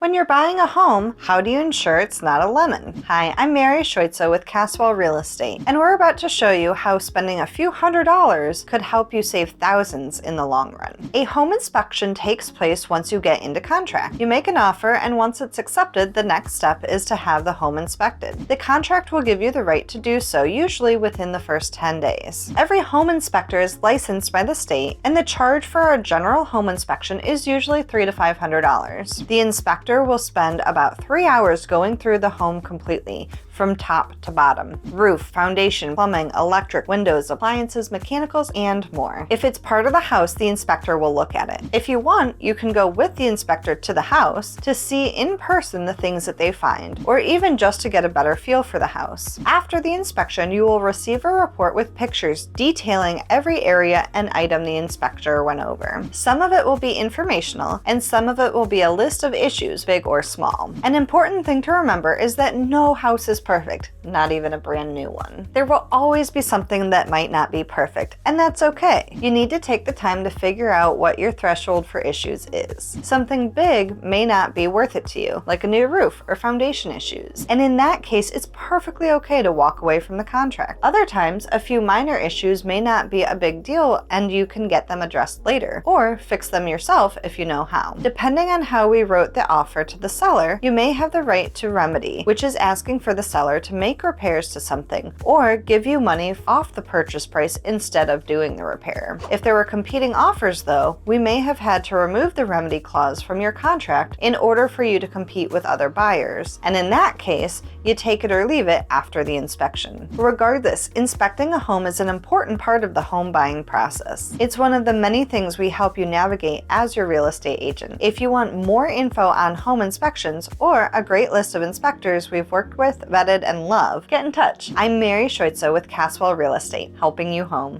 When you're buying a home, how do you ensure it's not a lemon? Hi, I'm Mary Schweitzer with Caswell Real Estate, and we're about to show you how spending a few $100s could help you save thousands in the long run. A home inspection takes place once you get into contract. You make an offer, and once it's accepted, the next step is to have the home inspected. The contract will give you the right to do so, usually within the first 10 days. Every home inspector is licensed by the state, and the charge for a general home inspection is usually $300 to $500. The inspector will spend about 3 hours going through the home completely, from top to bottom. Roof, foundation, plumbing, electric, windows, appliances, mechanicals, and more. If it's part of the house, the inspector will look at it. If you want, you can go with the inspector to the house to see in person the things that they find, or even just to get a better feel for the house. After the inspection, you will receive a report with pictures detailing every area and item the inspector went over. Some of it will be informational, and some of it will be a list of issues, big or small. An important thing to remember is that no house is perfect, not even a brand new one. There will always be something that might not be perfect, and that's okay. You need to take the time to figure out what your threshold for issues is. Something big may not be worth it to you, like a new roof or foundation issues, and in that case, it's perfectly okay to walk away from the contract. Other times, a few minor issues may not be a big deal and you can get them addressed later, or fix them yourself if you know how. Depending on how we wrote the offer to the seller, you may have the right to remedy, which is asking for the seller to make repairs to something or give you money off the purchase price instead of doing the repair. If there were competing offers though, we may have had to remove the remedy clause from your contract in order for you to compete with other buyers, and in that case, you take it or leave it after the inspection. Regardless, inspecting a home is an important part of the home buying process. It's one of the many things we help you navigate as your real estate agent. If you want more info on home inspections or a great list of inspectors we've worked with, vetted, and love, get in touch. I'm Mary Schweitzer with Caswell Real Estate, helping you home.